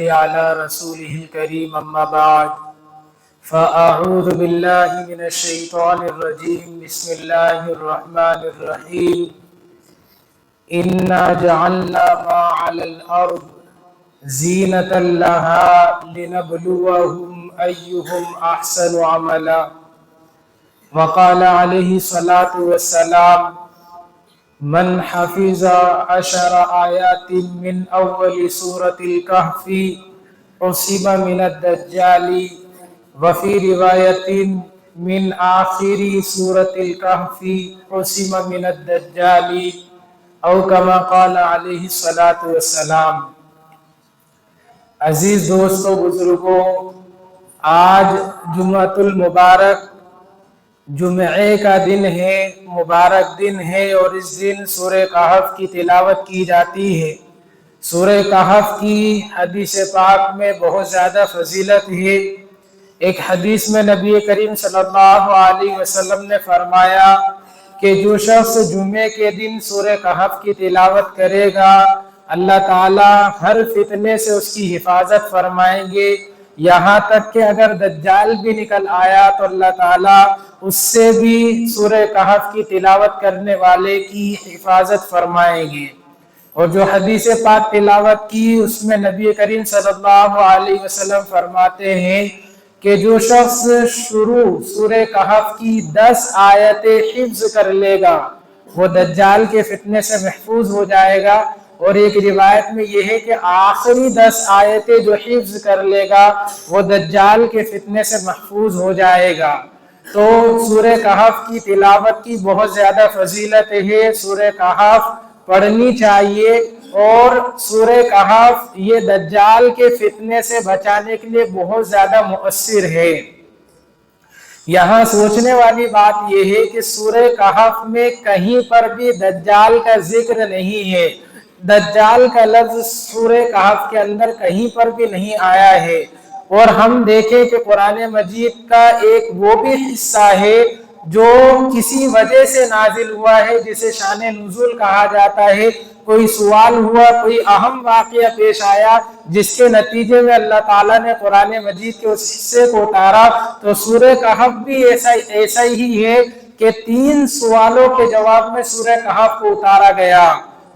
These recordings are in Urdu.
على رسوله الكريم أما بعد فأعوذ بالله من الشيطان الرجيم بسم الله الرحمن الرحيم إنا جعلنا ما على الأرض زينة لها لنبلوهم أيهم أحسن عملا وقال عليه الصلاة والسلام من حفظ 10 آيات من أول سورة الكهف عصم من الدجال وفي رواية من آخر سورة الكهف عصم من الدجال او كما قال علیہ الصلاۃ والسلام۔ عزیز دوستو بزرگوں، آج جمعۃ المبارک جمعے کا دن ہے، مبارک دن ہے، اور اس دن سورہ کہف کی تلاوت کی جاتی ہے۔ سورہ کہف کی حدیث پاک میں بہت زیادہ فضیلت ہے۔ ایک حدیث میں نبی کریم صلی اللہ علیہ وسلم نے فرمایا کہ جو شخص جمعے کے دن سورہ کہف کی تلاوت کرے گا، اللہ تعالیٰ ہر فتنے سے اس کی حفاظت فرمائیں گے، یہاں تک کہ اگر دجال بھی نکل آیا تو اللہ تعالیٰ اس سے بھی سورہ کہف کی تلاوت کرنے والے کی حفاظت فرمائیں گے۔ اور جو حدیث پاک تلاوت کی اس میں نبی کریم صلی اللہ علیہ وسلم فرماتے ہیں کہ جو شخص شروع سورہ کہف کی 10 آیتیں حفظ کر لے گا وہ دجال کے فتنے سے محفوظ ہو جائے گا، اور ایک روایت میں یہ ہے کہ آخری 10 آیتیں جو حفظ کر لے گا وہ دجال کے فتنے سے محفوظ ہو جائے گا۔ تو سورہ کہف کی تلاوت کی بہت زیادہ فضیلت ہے، سورہ کہف پڑھنی چاہیے، اور سورہ کہف یہ دجال کے فتنے سے بچانے کے لیے بہت زیادہ مؤثر ہے۔ یہاں سوچنے والی بات یہ ہے کہ سورہ کہف میں کہیں پر بھی دجال کا ذکر نہیں ہے، دجال کا لفظ سورہ کہف کے اندر کہیں پر بھی نہیں آیا ہے۔ اور ہم دیکھیں کہ قرآن مجید کا ایک وہ بھی حصہ ہے جو کسی وجہ سے نازل ہوا ہے، جسے شان نزول کہا جاتا ہے۔ کوئی سوال ہوا، کوئی اہم واقعہ پیش آیا جس کے نتیجے میں اللہ تعالیٰ نے قرآن مجید کے اس حصے کو اتارا، تو سورہ کہف بھی ایسا ہی ہے کہ 3 سوالوں کے جواب میں سورہ کہف کو اتارا گیا۔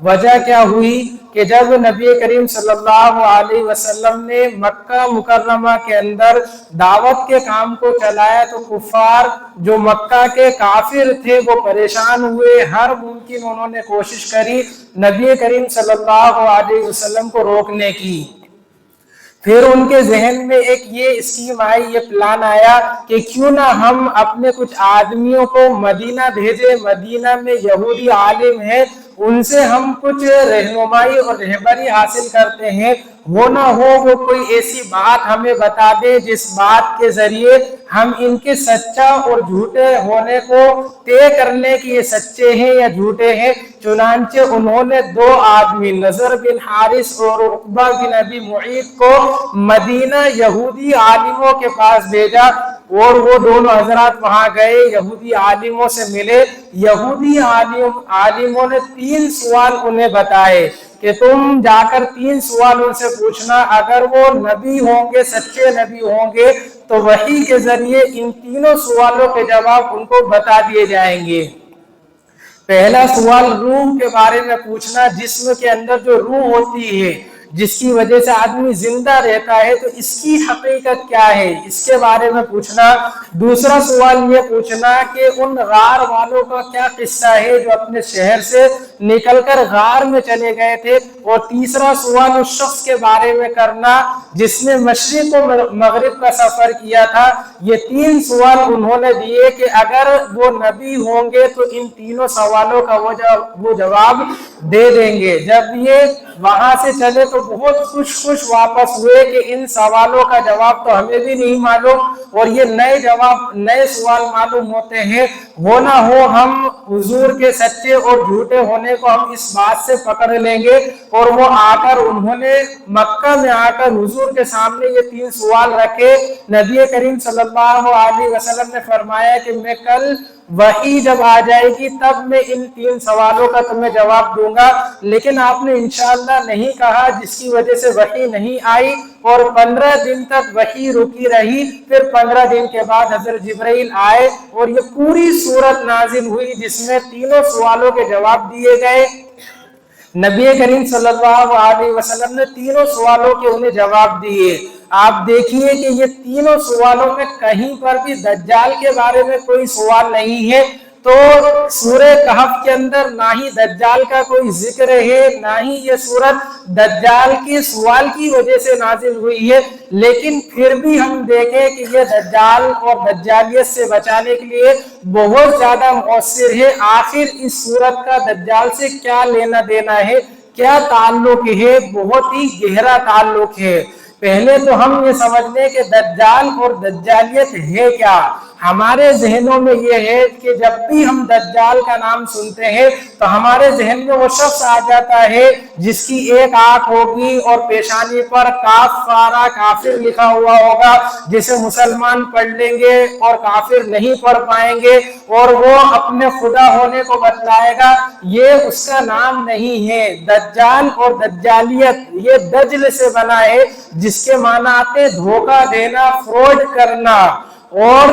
وجہ کیا ہوئی کہ جب نبی کریم صلی اللہ علیہ وسلم نے مکہ مکرمہ کے اندر دعوت کے کام کو چلایا تو کفار جو مکہ کے کافر تھے وہ پریشان ہوئے، ہر ممکن انہوں نے کوشش کری نبی کریم صلی اللہ علیہ وسلم کو روکنے کی۔ پھر ان کے ذہن میں ایک یہ اسکیم آئی، یہ پلان آیا کہ کیوں نہ ہم اپنے کچھ آدمیوں کو مدینہ بھیجے، مدینہ میں یہودی عالم ہیں، ان سے ہم کچھ رہنمائی اور رہبری حاصل کرتے ہیں، وہ نہ ہو وہ کوئی ایسی بات ہمیں بتا دے جس بات کے ذریعے ہم ان کے سچا اور جھوٹے ہونے کو طے کرنے کی یہ سچے ہیں یا جھوٹے ہیں۔ چنانچہ انہوں نے 2 آدمی نضر بن حارث اور عقبہ بن ابی معیط کو مدینہ یہودی عالموں کے پاس بھیجا، اور وہ دونوں حضرات وہاں گئے، یہودی عالموں سے ملے۔ یہودی عالموں نے 3 سوال انہیں بتائے کہ تم جا کر 3 سوال ان سے پوچھنا، اگر وہ نبی ہوں گے، سچے نبی ہوں گے تو وحی کے ذریعے ان 3 سوالوں کے جواب ان کو بتا دیے جائیں گے۔ پہلا سوال روح کے بارے میں پوچھنا، جسم کے اندر جو روح ہوتی ہے جس کی وجہ سے آدمی زندہ رہتا ہے، تو اس کی حقیقت کیا ہے، اس کے بارے میں پوچھنا۔ دوسرا سوال یہ پوچھنا کہ ان غار والوں کا کیا قصہ ہے جو اپنے شہر سے نکل کر غار میں چلے گئے تھے۔ اور تیسرا سوال اس شخص کے بارے میں کرنا جس نے مشرق و مغرب کا سفر کیا تھا۔ یہ 3 سوال انہوں نے دیے کہ اگر وہ نبی ہوں گے تو ان 3 سوالوں کا وہ جواب دے دیں گے۔ جب یہ وہاں سے چلے تو بہت خوش واپس ہوئے کہ ان سوالوں کا جواب تو ہمیں بھی نہیں معلوم، اور یہ نئے سوال معلوم ہوتے ہیں، وہ نہ ہو ہم حضور کے سچے اور جھوٹے ہونے کو ہم اس بات سے پکڑ لیں گے۔ اور وہ انہوں نے مکہ میں آ کر حضور کے سامنے یہ 3 سوال رکھے۔ نبی کریم صلی اللہ علیہ وسلم نے فرمایا کہ میں کل وحی جب آ جائے گی تب میں ان 3 سوالوں کا تمہیں جواب دوں گا، لیکن آپ نے انشاءاللہ نہیں کہا، جس کی وجہ سے وحی نہیں آئی اور 15 دن تک وحی رکی رہی۔ پھر 15 دن کے بعد حضرت جبرائیل آئے اور یہ پوری سورت نازل ہوئی جس میں تینوں سوالوں کے جواب دیے گئے۔ نبی کریم صلی اللہ علیہ وسلم نے تینوں سوالوں کے انہیں جواب دیے۔ آپ دیکھیے کہ یہ تینوں سوالوں میں کہیں پر بھی دجال کے بارے میں کوئی سوال نہیں ہے، تو سورہ کہف کے اندر نہ ہی دجال کا کوئی ذکر ہے، نہ ہی یہ سورت دجال کے سوال کی وجہ سے نازل ہوئی ہے، لیکن پھر بھی ہم دیکھیں کہ یہ دجال اور دجالیت سے بچانے کے لیے بہت زیادہ مؤثر ہے۔ آخر اس سورت کا دجال سے کیا لینا دینا ہے، کیا تعلق ہے؟ بہت ہی گہرا تعلق ہے۔ پہلے تو ہم یہ سمجھ لیں کہ دجال اور دجالیت ہے کیا۔ ہمارے ذہنوں میں یہ ہے کہ جب بھی ہم دجال کا نام سنتے ہیں تو ہمارے ذہن میں وہ شخص آ جاتا ہے جس کی ایک آنکھ ہوگی اور پیشانی پر کاف فارا کافر لکھا ہوا ہوگا، جسے مسلمان پڑھ لیں گے اور کافر نہیں پڑھ پائیں گے، اور وہ اپنے خدا ہونے کو بتلائے گا۔ یہ اس کا نام نہیں ہے۔ دجال اور دجالیت یہ دجل سے بنا ہے، جس کے معنی آتے دھوکہ دینا، فراڈ کرنا، اور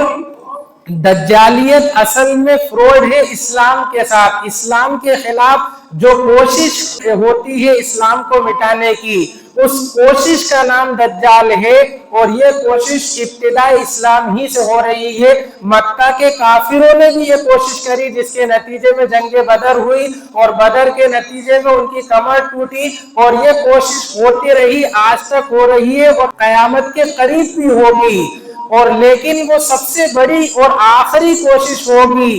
دجالیت اصل میں فراڈ ہے اسلام کے ساتھ۔ اسلام کے خلاف جو کوشش ہوتی ہے اسلام کو مٹانے کی، اس کوشش کا نام دجال ہے، اور یہ کوشش ابتدائی اسلام ہی سے ہو رہی ہے۔ مکہ کے کافروں نے بھی یہ کوشش کری، جس کے نتیجے میں جنگ بدر ہوئی، اور بدر کے نتیجے میں ان کی کمر ٹوٹی، اور یہ کوشش ہوتی رہی، آج تک ہو رہی ہے اور قیامت کے قریب بھی ہوگی، اور لیکن وہ سب سے بڑی اور آخری کوشش ہوگی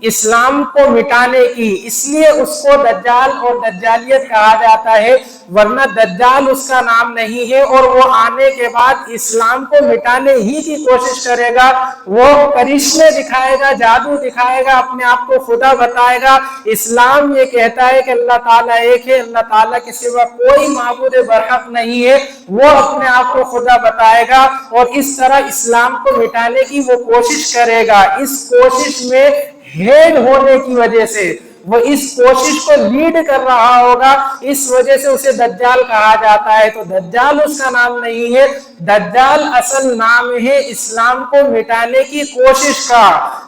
اسلام کو مٹانے کی، اس لیے اس کو دجال اور دجالیت کہا جاتا ہے، ورنہ دجال اس کا نام نہیں ہے، اور وہ آنے کے بعد اسلام کو مٹانے ہی کی کوشش کرے گا۔ وہ کرشمے دکھائے گا، جادو دکھائے گا، اپنے آپ کو خدا بتائے گا۔ اسلام یہ کہتا ہے کہ اللہ تعالیٰ ایک ہے، اللہ تعالیٰ کے سوا کوئی معبود برحق نہیں ہے، وہ اپنے آپ کو خدا بتائے گا، اور اس طرح اسلام کو مٹانے کی وہ کوشش کرے گا۔ اس کوشش میں ہیڈ ہونے کی وجہ سے، وہ اس کوشش کو لیڈ کر رہا ہوگا، اس وجہ سے اسے دجال کہا جاتا ہے۔ تو دجال اس کا نام نہیں ہے، دجال اصل نام ہے اسلام کو مٹانے کی کوشش کا۔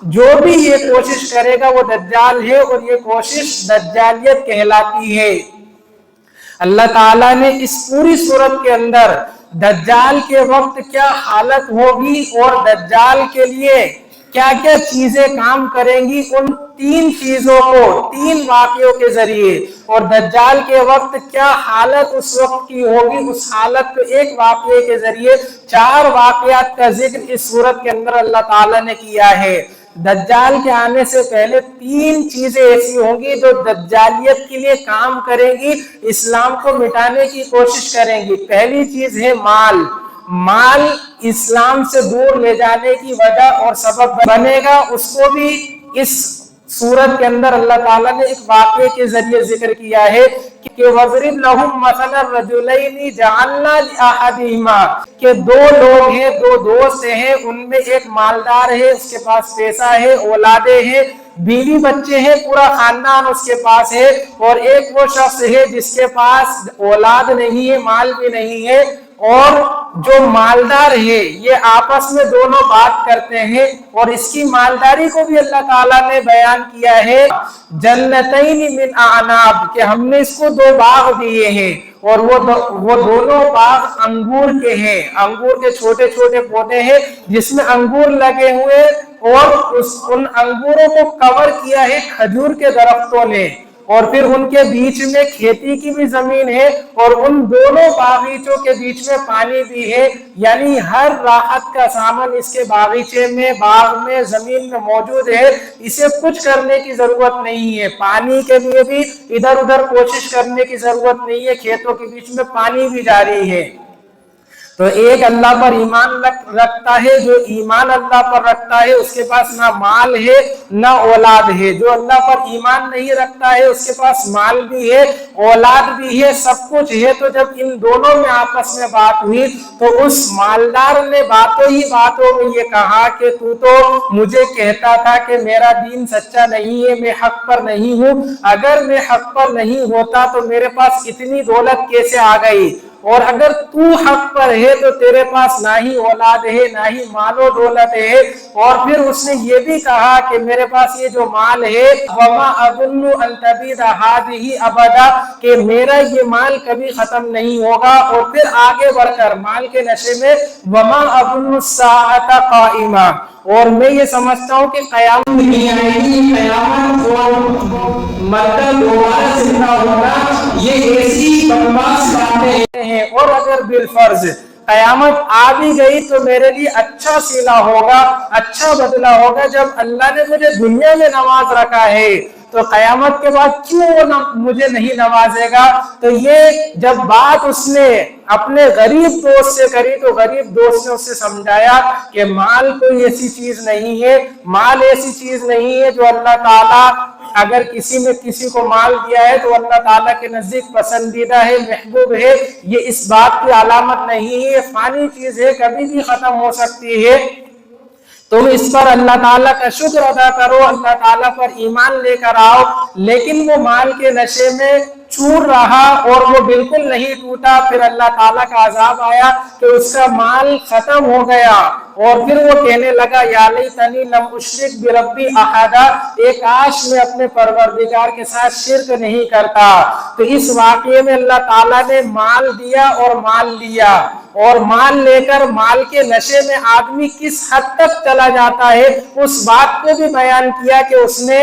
جو بھی یہ کوشش کرے گا وہ دجال ہے، اور یہ کوشش دجالیت کہلاتی ہے۔ اللہ تعالیٰ نے اس پوری صورت کے اندر دجال کے وقت کیا حالت ہوگی اور دجال کے لیے کیا کیا چیزیں کام کریں گی، ان 3 چیزوں کو 3 واقعوں کے ذریعے، اور دجال کے وقت کیا حالت اس وقت کی ہوگی، اس حالت کو ایک واقعے کے ذریعے 4 واقعات کا ذکر اس سورت کے اندر اللہ تعالیٰ نے کیا ہے۔ دجال کے آنے سے پہلے 3 چیزیں ایسی ہوں گی جو دجالیت کے لیے کام کریں گی، اسلام کو مٹانے کی کوشش کریں گی۔ پہلی چیز ہے مال۔ مال اسلام سے دور لے جانے کی وجہ اور سبب بنے گا، اس کو بھی اس سورت کے اندر اللہ تعالیٰ نے ایک واقعے کے ذریعے ذکر کیا ہے کہ وَضْرِبْ لَهُمْ مَثَلَ الرَّجُلَيْنِ جَعَلْنَا لِأَحَدِهِمَا، کہ 2 لوگ ہیں، 2 دوست ہیں، ان میں ایک مالدار ہے، اس کے پاس پیسہ ہے، اولادیں ہیں، بیوی بچے ہیں، پورا خاندان اس کے پاس ہے، اور ایک وہ شخص ہے جس کے پاس اولاد نہیں ہے، مال بھی نہیں ہے، اور جو مالدار ہے یہ آپس میں دونوں بات کرتے ہیں، اور اس کی مالداری کو بھی اللہ تعالیٰ نے بیان کیا ہے جنتین من اعناب، کہ ہم نے اس کو 2 باغ دیے ہیں، اور وہ دونوں باغ انگور کے ہیں، انگور کے چھوٹے چھوٹے پودے ہیں جس میں انگور لگے ہوئے، اور ان انگوروں کو کور کیا ہے کھجور کے درختوں نے، اور پھر ان کے بیچ میں کھیتی کی بھی زمین ہے، اور ان دونوں باغیچوں کے بیچ میں پانی بھی ہے، یعنی ہر راحت کا سامان اس کے باغیچے میں، باغ میں، زمین میں موجود ہے۔ اسے کچھ کرنے کی ضرورت نہیں ہے، پانی کے لیے بھی ادھر ادھر کوشش کرنے کی ضرورت نہیں ہے، کھیتوں کے بیچ میں پانی بھی جاری ہے۔ تو ایک اللہ پر ایمان رکھتا ہے، جو ایمان اللہ پر رکھتا ہے اس کے پاس نہ مال ہے نہ اولاد ہے۔ جو اللہ پر ایمان نہیں رکھتا ہے اس کے پاس مال بھی ہے، اولاد بھی ہے، سب کچھ ہے۔ تو جب ان دونوں میں آپس میں بات ہوئی تو اس مالدار نے باتوں ہی باتوں میں یہ کہا کہ تو مجھے کہتا تھا کہ میرا دین سچا نہیں ہے، میں حق پر نہیں ہوں، اگر میں حق پر نہیں ہوتا تو میرے پاس اتنی دولت کیسے آ گئی، اور اگر تو حق پر ہے تو تیرے پاس نہ ہی اولاد ہے نہ ہی مال و دولت ہے۔ اور پھر اس نے یہ بھی کہا کہ میرے پاس یہ جو مال ہے وَمَا أَظُنُّ أَن تَبِيدَ هَٰذِهِ أَبَدًا، کہ میرا یہ مال کبھی ختم نہیں ہوگا۔ اور پھر آگے بڑھ کر مال کے نشے میں وَمَا أَظُنُّ السَّاعَةَ قَائِمَةً، اور میں یہ سمجھتا ہوں کہ قیامت نہیں آئے گی، قیامت اور مردہ دوبارہ زندہ ہونا یہ ایسی بکواس باتیں ہیں۔ اور اگر بالفرض قیامت آ بھی گئی تو میرے لیے اچھا صلہ ہوگا، اچھا بدلہ ہوگا۔ جب اللہ نے مجھے دنیا میں نواز رکھا ہے تو قیامت کے بعد کیوں وہ مجھے نہیں نوازے گا؟ تو یہ جب بات اس نے اپنے غریب دوست سے کری تو غریب دوست نے اس سے سمجھایا کہ مال کوئی ایسی چیز نہیں ہے، مال ایسی چیز نہیں ہے جو اللہ تعالیٰ اگر کسی کو مال دیا ہے تو اللہ تعالیٰ کے نزدیک پسندیدہ ہے، محبوب ہے، یہ اس بات کی علامت نہیں ہے، فانی چیز ہے، کبھی بھی ختم ہو سکتی ہے۔ تم اس پر اللہ تعالیٰ کا شکر ادا کرو، اللہ تعالیٰ پر ایمان لے کر آؤ۔ لیکن وہ مال کے نشے میں چور رہا اور وہ بالکل نہیں ٹوٹا۔ پھر اللہ تعالیٰ کا عذاب آیا کہ اس کا مال ختم ہو گیا، اور پھر وہ کہنے لگا یا لیتنی لم اشرک بربی احدا، ایک کاش میں اپنے پروردگار کے ساتھ شرک نہیں کرتا۔ تو اس واقعے میں اللہ تعالیٰ نے مال دیا اور مال لیا، اور مال لے کر مال کے نشے میں آدمی کس حد تک چلا جاتا ہے اس بات کو بھی بیان کیا کہ اس نے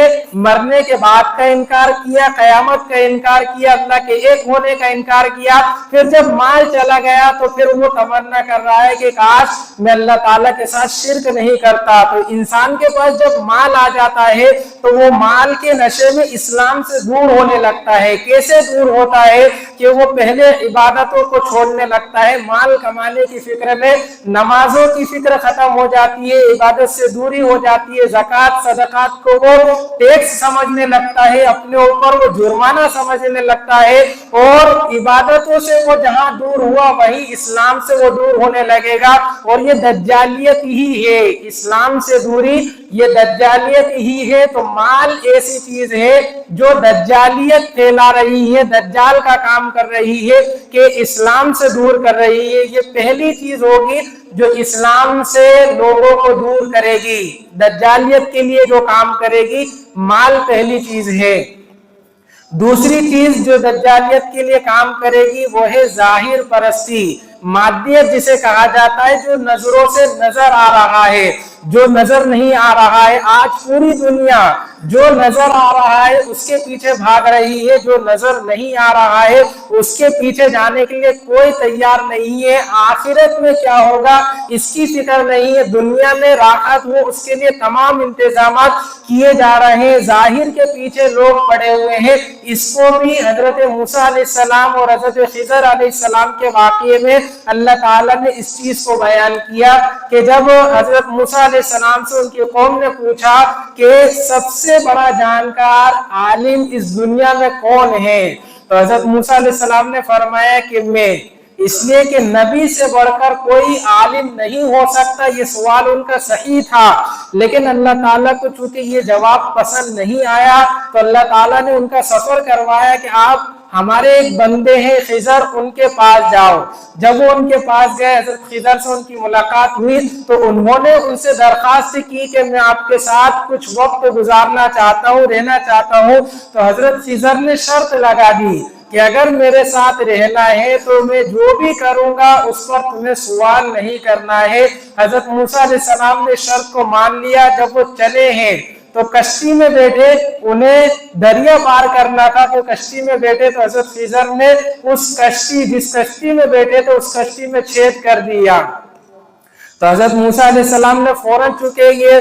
مرنے کے بعد کا انکار کیا، قیامت کا انکار کیا، اللہ کے ایک ہونے کا انکار کیا۔ پھر جب مال چلا گیا تو پھر وہ تمنا کر رہا ہے کہ کاش میں اللہ تعالیٰ کے ساتھ شرک نہیں کرتا۔ تو انسان کے پاس جب مال آ جاتا ہے تو وہ مال کے نشے میں اسلام سے دور ہونے لگتا ہے۔ کیسے دور ہوتا ہے کہ وہ پہلے عبادتوں کو چھوڑنے لگتا ہے، مال کمانے کی فکر میں نمازوں کی فکر ختم ہو جاتی ہے، عبادت سے دوری ہو جاتی ہے، زکوٰۃ صدقات کو وہ ٹیکس سمجھنے لگتا ہے، اپنے اوپر وہ جرمانہ سمجھنے لگتا ہے، اور عبادتوں سے وہ جہاں دور ہوا وہیں اسلام سے وہ دور ہونے لگے گا۔ اور یہ دجالیت ہی ہے، اسلام سے دوری یہ دجالیت ہی ہے۔ تو مال ایسی چیز ہے جو دجالیت پھیلا رہی ہے، دجال کا کام کر رہی ہے کہ اسلام سے دور کر رہی ہے۔ یہ پہلی چیز ہوگی جو اسلام سے لوگوں کو دور کرے گی، دجالیت کے لیے جو کام کرے گی، مال پہلی چیز ہے۔ دوسری چیز جو دجالیت کے لیے کام کرے گی وہ ہے ظاہر پرستی، مادیت جسے کہا جاتا ہے، جو نظروں سے نظر آ رہا ہے، جو نظر نہیں آ رہا ہے۔ آج پوری دنیا جو نظر آ رہا ہے اس کے پیچھے بھاگ رہی ہے، جو نظر نہیں آ رہا ہے اس کے پیچھے جانے کے لیے کوئی تیار نہیں ہے۔ آخرت میں کیا ہوگا اس کی فکر نہیں ہے، دنیا میں راحت ہو اس کے لیے تمام انتظامات کیے جا رہے ہیں، ظاہر کے پیچھے لوگ پڑے ہوئے ہیں۔ اس کو بھی حضرت موسیٰ علیہ السلام اور حضرت خضر علیہ السلام کے واقعے میں اللہ تعالیٰ نے اس چیز کو بیان کیا کہ جب حضرت موسیٰ علیہ السلام سے ان کی قوم نے پوچھا کہ سب سے بڑا جانکار عالم اس دنیا میں کون ہے، تو حضرت موسیٰ علیہ السلام نے فرمایا کہ میں، اس لیے کہ نبی سے بڑھ کر کوئی عالم نہیں ہو سکتا۔ یہ سوال ان کا صحیح تھا، لیکن اللہ تعالیٰ کو چونکہ یہ جواب پسند نہیں آیا تو اللہ تعالیٰ نے ان کا سفر کروایا کہ آپ ہمارے ایک بندے ہیں خضر، ان کے پاس جاؤ۔ جب وہ ان کے پاس گئے، حضرت خضر سے ان کی ملاقات ہوئی تو انہوں نے ان سے درخواست کی کہ میں آپ کے ساتھ کچھ وقت گزارنا چاہتا ہوں، رہنا چاہتا ہوں۔ تو حضرت خضر نے شرط لگا دی کہ اگر میرے ساتھ رہنا ہے تو میں جو بھی کروں گا اس پر تمہیں سوال نہیں کرنا ہے۔ حضرت موسیٰ علیہ السلام نے شرط کو مان لیا۔ جب وہ چلے ہیں تو کشتی میں بیٹھے، انہیں دریا پار کرنا تھا تو کشتی میں بیٹھے، تو حضرت خضر نے جس کشتی میں بیٹھے تو اس کشتی میں چھید کر دیا۔ تو حضرت موسیٰ علیہ السلام نے فوراً چونکہ یہ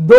2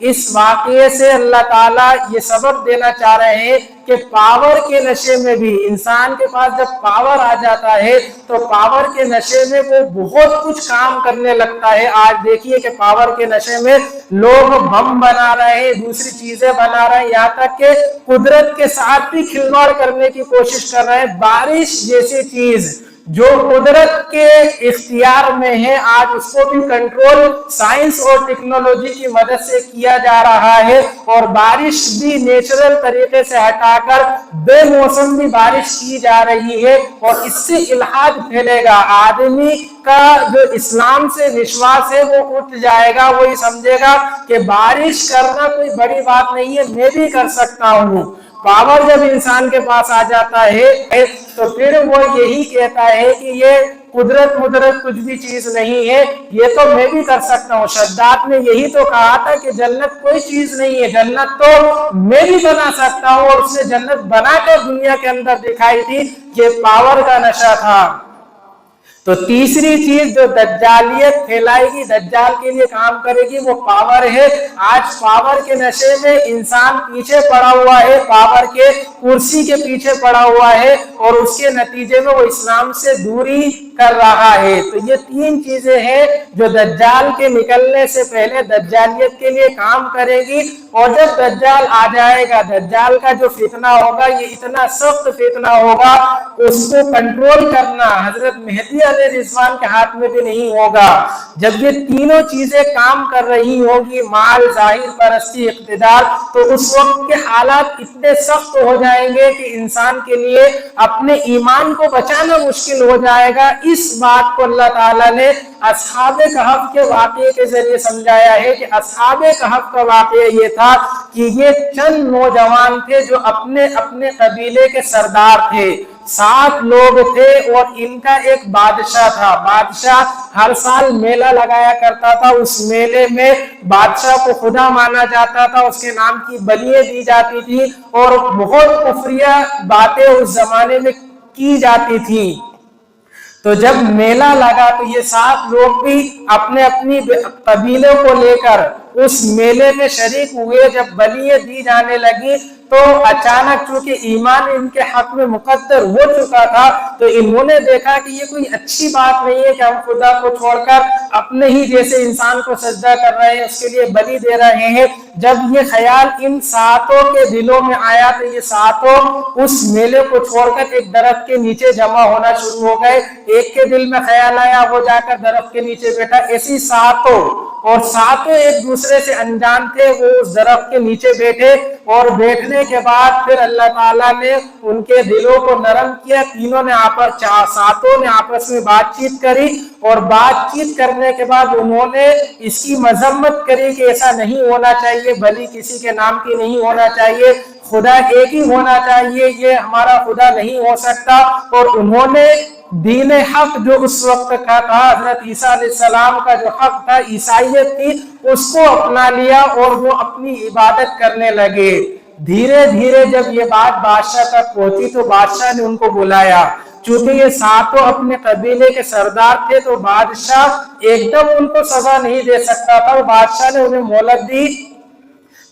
اس واقعے سے اللہ تعالیٰ یہ سبق دینا چاہ رہے ہیں کہ پاور کے نشے میں بھی انسان کے پاس جب پاور آ جاتا ہے تو پاور کے نشے میں وہ بہت کچھ کام کرنے لگتا ہے۔ آج دیکھیے کہ پاور کے نشے میں لوگ بم بنا رہے ہیں، دوسری چیزیں بنا رہے ہیں، یہاں تک کہ قدرت کے ساتھ بھی کھلواڑ کرنے کی کوشش کر رہے ہیں۔ بارش جیسی چیز جو قدرت کے اختیار میں ہے، آج اس کو بھی کنٹرول سائنس اور ٹیکنالوجی کی مدد سے کیا جا رہا ہے، اور بارش بھی نیچرل طریقے سے ہٹا کر بے موسم بھی بارش کی جا رہی ہے، اور اس سے الحاد پھیلے گا۔ آدمی کا جو اسلام سے وشواس ہے وہ اٹھ جائے گا، وہی سمجھے گا کہ بارش کرنا کوئی بڑی بات نہیں ہے، میں بھی کر سکتا ہوں۔ پاور جب انسان کے پاس آ جاتا ہے تو پھر وہ یہی کہتا ہے کہ یہ قدرت مدرت کچھ بھی چیز نہیں ہے، یہ تو میں بھی کر سکتا ہوں۔ شداد نے یہی تو کہا تھا کہ جنت کوئی چیز نہیں ہے، جنت تو میں بھی بنا سکتا ہوں، اور اس نے جنت بنا کر دنیا کے اندر دکھائی تھی۔ یہ پاور کا نشہ تھا۔ تو تیسری چیز جو دجالیت پھیلائے گی، دجال کے لیے کام کرے گی، وہ پاور ہے۔ آج پاور کے نشے میں انسان پیچھے پڑا ہوا ہے، پاور کے کرسی کے پیچھے پڑا ہوا ہے، اور اس کے نتیجے میں وہ اسلام سے دوری کر رہا ہے۔ تو یہ تین چیزیں ہیں جو دجال کے نکلنے سے پہلے دجالیت کے لیے کام کرے گی، اور جب دجال آ جائے گا، دجال کا جو فتنہ ہوگا یہ اتنا سخت فتنہ ہوگا، اس کو کنٹرول کرنا حضرت مہدی علیہ السلام کے ہاتھ میں بھی نہیں ہوگا۔ جب یہ تینوں چیزیں کام کر رہی ہوگی، مال، ظاہر پرستی، اقتدار، تو اس وقت کے حالات اتنے سخت ہو جائیں گے کہ انسان کے لیے اپنے ایمان کو بچانا مشکل ہو جائے گا۔ اس بات کو اللہ تعالیٰ نے اصحاب کہف کے واقعے کے ذریعے سمجھایا ہے کہ اصحاب کہف کا واقعہ یہ تھا کہ یہ چند نوجوان تھے جو اپنے اپنے قبیلے کے سردار تھے، 7 لوگ تھے، اور ان کا ایک بادشاہ تھا۔ بادشاہ ہر سال میلہ لگایا کرتا تھا، اس میلے میں بادشاہ کو خدا مانا جاتا تھا، اس کے نام کی بلیاں دی جاتی تھی، اور بہت کفریہ باتیں اس زمانے میں کی جاتی تھی۔ تو جب میلہ لگا تو یہ 7 لوگ بھی اپنے اپنی قبیلوں کو لے کر اس میلے میں شریک ہوئے۔ جب بلیاں دی جانے لگی تو اچانک چونکہ ایمان ان کے حق میں مقدر ہو چکا تھا، تو انہوں نے دیکھا کہ یہ کوئی اچھی بات نہیں ہے کہ ہم خدا کو چھوڑ کر اپنے ہی جیسے انسان کو سجدہ کر رہے ہیں، اس کے لیے بلی دے رہے ہیں۔ جب یہ خیال ان 7 کے دلوں میں آیا تو یہ 7 اس میلے کو چھوڑ کر ایک درخت کے نیچے جمع ہونا شروع ہو گئے۔ ایک کے دل میں خیال آیا، وہ جا کر درخت کے نیچے بیٹھا، ایسی 7 اور 7 ایک دوسرے سے انجان تھے، وہ اس درخت کے نیچے بیٹھے، اور بیٹھنے کے بعد پھر اللہ تعالیٰ نے ان کے دلوں کو نرم کیا۔ تینوں نے 7 نے آپس میں بات چیت کری، اور بات چیت کرنے کے بعد انہوں نے اس کی مذمت کری کہ ایسا نہیں ہونا چاہیے، بلی کسی کے نام کی نہیں ہونا چاہیے، خدا ایک ہی ہونا چاہیے، یہ ہمارا خدا نہیں ہو سکتا۔ اور انہوں نے دین حق جو اس وقت کا تھا، حضرت عیسیٰ علیہ السلام کا جو حق تھا، عیسائیت تھی، اس کو اپنا لیا، اور وہ اپنی عبادت کرنے لگے۔ دھیرے دھیرے جب یہ بات بادشاہ تک پہنچی تو بادشاہ نے ان کو بلایا۔ چونکہ یہ 7 اپنے قبیلے کے سردار تھے تو بادشاہ ایک دم ان کو سزا نہیں دے سکتا تھا، بادشاہ نے انہیں مہلت دی،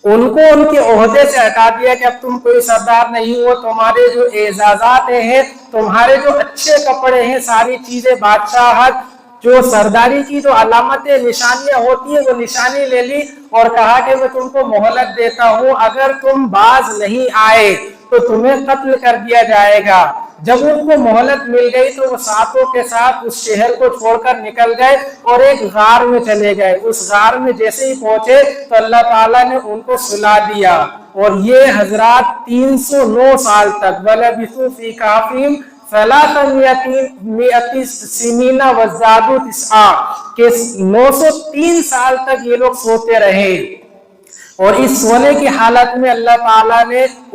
ان کو ان کے عہدے سے ہٹا دیا کہ اب تم کوئی سردار نہیں ہو، تمہارے جو اعزازات ہیں، تمہارے جو اچھے کپڑے ہیں، ساری چیزیں بادشاہت جو سرداری کی جو علامتیں نشانیاں ہوتی ہیں وہ نشانی لے لی، اور کہا کہ میں تم کو مہلت دیتا ہوں، اگر تم باز نہیں آئے تو تمہیں قتل کر دیا جائے گا۔ جب ان کو مہلت مل گئی تو وہ 7 کے ساتھ اس شہر کو چھوڑ کر نکل گئے اور ایک غار میں چلے گئے۔ اس غار میں جیسے ہی پہنچے تو اللہ تعالیٰ نے ان کو سلا دیا، اور یہ حضرات 309 سال تک وَلَبِثُوا فِي كَهْفِهِمْ 300 سنین وَازْدَادُوا تِسْعًا کہ 903 سال تک یہ لوگ سوتے رہے، اور اس سونے کی حالت میں اللہ تعالیٰ نے